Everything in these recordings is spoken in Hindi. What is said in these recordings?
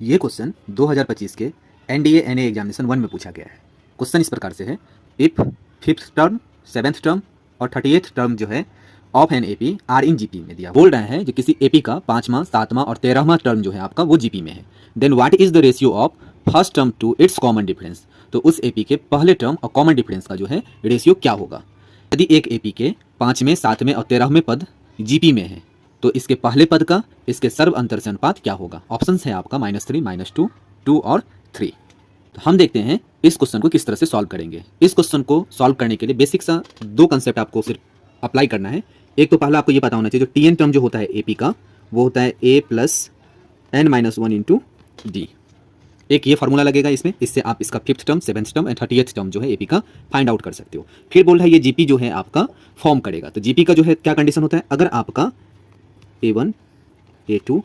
ये क्वेश्चन 2025 के एनडीए एनए एग्जामिनेशन 1 में पूछा गया है। क्वेश्चन इस प्रकार से है, if fifth term, seventh term और 38th टर्म जो है of an AP are in GP में दिया। बोल रहे हैं जो किसी एपी का 5वां, 7वां और 13वां टर्म जो है आपका वो जीपी में है, then what is the ratio of first term to its common difference. तो उस एपी के पहले टर्म और कॉमन डिफरेंस का जो है रेशियो क्या होगा। यदि एक एपी के 5वें, 7वें और 13वें पद जीपी में है तो इसके पहले पद का इसके सर्व अंतर से अनुपात क्या होगा। ऑप्शंस है आपका -3, -2, 2 और 3। तो हम देखते हैं इस क्वेश्चन को किस तरह से सॉल्व करेंगे। इस क्वेश्चन को सॉल्व करने के लिए बेसिक सा दो कंसेप्ट आपको सिर्फ अप्लाई करना है। एक तो पहला आपको ये पता होना चाहिए जो टी एन टर्म जो होता है एपी का वो होता है a + n-1 इंटू डी। एक ये फार्मूला लगेगा इसमें, इससे आप इसका 5th term, 7th term and 38th term जो है एपी का फाइंड आउट कर सकते हो। फिर बोल रहा है ये जीपी जो है आपका फॉर्म करेगा। तो जीपी का जो है क्या कंडीशन होता है, अगर आपका A1, A2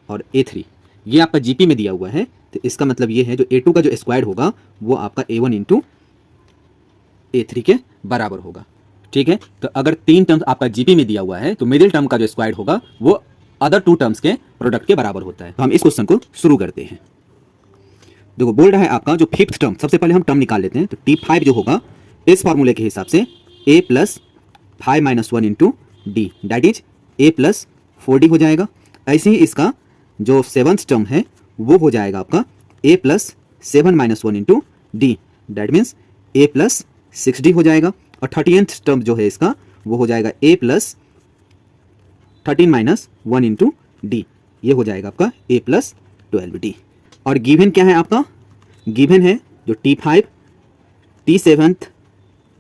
और A3 ये आपका जीपी में दिया हुआ है तो इसका मतलब ये है जो A2 का जो स्क्वायर होगा वो आपका A1 इंटू A3 के बराबर होगा। ठीक है, तो अगर 3 टर्म्स आपका जीपी में दिया हुआ है तो मिडिल टर्म का जो स्क्वायर होगा वो अदर 2 टर्म्स के प्रोडक्ट के बराबर होता है। तो हम इस क्वेश्चन को शुरू करते हैं। देखो बोल रहा है आपका जो 5th टर्म, सबसे पहले हम टर्म निकाल लेते हैं। तो T5 जो होगा इस फार्मूले के हिसाब से A + 5-1 into D, that is A + 4D हो जाएगा। ऐसे ही इसका जो 7th टर्म है वो हो जाएगा आपका A + 7-1 into D, that means A + 6D हो जाएगा। और 30th टर्म जो है इसका वो हो जाएगा A + 13-1 इंटू डी, ये हो जाएगा आपका A + 12D। और गिवन क्या है आपका, गिवन है जो T5, T7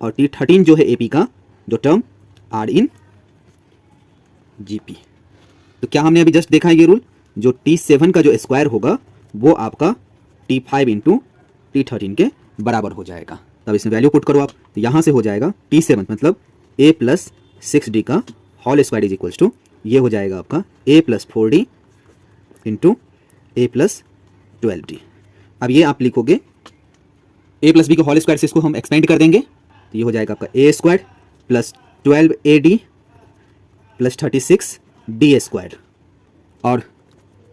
और T13 जो है एपी का जो टर्म आर इन जीपी। तो क्या हमने अभी जस्ट देखा है ये रूल, जो T7 का जो स्क्वायर होगा वो आपका T5 इंटू T13 के बराबर हो जाएगा। तब इसमें वैल्यू पुट करो आप, तो यहाँ से हो जाएगा T7 मतलब A + 6D का whole square is equals to, ये हो जाएगा आपका A + 4D into A + 12D। अब ये आप लिखोगे A + B के होल स्क्वायर से इसको हम एक्सपेंड कर देंगे तो ये हो जाएगा आपका A² + 12AD + 36D²। और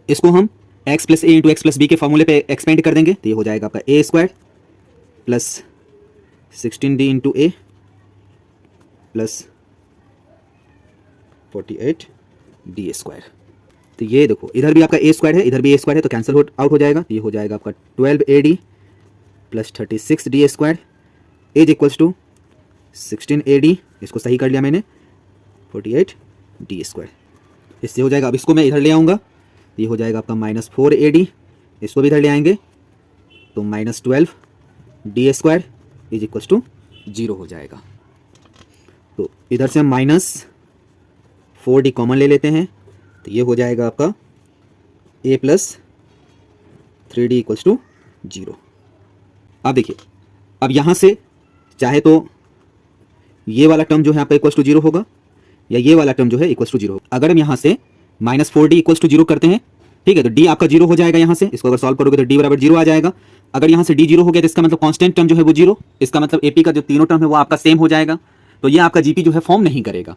इसको हम x + a into x + b के फॉर्मूले पे एक्सपेंड कर देंगे तो ये हो जाएगा आपका A² + 16D into a + 48D²। तो ये देखो इधर भी आपका A² है, इधर भी A² है, तो कैंसिल आउट हो जाएगा। ये हो जाएगा आपका 12AD + 36D² is equals to 16AD, इसको सही कर लिया मैंने, 48D²। इससे हो जाएगा। अब इसको मैं इधर ले आऊँगा, ये हो जाएगा आपका -4AD, इसको भी इधर ले आएंगे तो -12D² इज इक्वल्स टू 0 हो जाएगा। तो इधर से हम -4D कॉमन ले लेते हैं तो ये हो जाएगा आपका A + 3D इक्वल्स टू 0। अब देखिए, अब यहाँ से चाहे तो ये वाला टर्म जो है आपका इक्वल्स टू 0 होगा या ये वाला टर्म जो है इक्वल्स टू 0 होगा। अगर हम यहाँ से -4D इक्वल्स टू 0 करते हैं, ठीक है, तो D आपका 0 हो जाएगा। यहाँ से इसको अगर सॉल्व करोगे तो D बराबर 0 आ जाएगा। अगर यहाँ से D 0 हो गया तो इसका मतलब कांस्टेंट टर्म जो है वो 0, इसका मतलब एपी का जो तीनों टर्म है वो आपका सेम हो जाएगा। तो ये आपका जीपी जो है फॉर्म नहीं करेगा।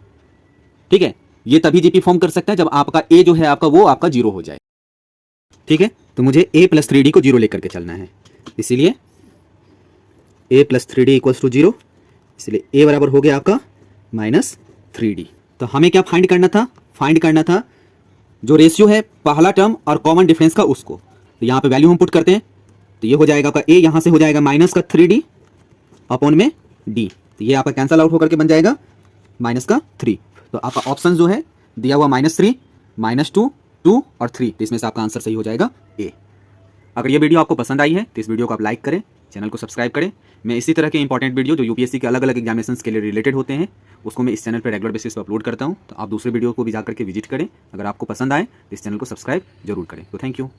ठीक है, ये तभी जीपी फॉर्म कर सकता है जब आपका ए जो है आपका वो आपका 0 हो जाए। ठीक है, तो मुझे A + 3D को 0 लेकर के चलना है, इसीलिए A + 3D इक्वल्स टू 0, इसलिए A बराबर हो गया आपका -3D। तो हमें क्या फाइंड करना था, फाइंड करना था जो रेशियो है पहला टर्म और कॉमन डिफरेंस का उसको। तो यहाँ पे वैल्यू हम पुट करते हैं तो ये हो जाएगा आपका A, यहाँ से हो जाएगा -3D अपॉन में D, तो ये आपका कैंसल आउट होकर के बन जाएगा -3। तो आपका ऑप्शन जो है दिया हुआ -3, -2, 2 और 3, तो इसमें से आपका आंसर सही हो जाएगा A। अगर ये वीडियो आपको पसंद आई है तो इस वीडियो को आप लाइक करें, चैनल को सब्सक्राइब करें। मैं इसी तरह के इंपॉर्टेंट वीडियो जो यूपीएससी के अलग अलग एग्जामिनेशंस के लिए रिलेटेड होते हैं उसको मैं इस चैनल पर रेगुलर बेसिस पर अपलोड करता हूँ। तो आप दूसरे वीडियो को भी जाकर के विजिट करें। अगर आपको पसंद आए तो इस चैनल को सब्सक्राइब जरूर करें। तो थैंक यू।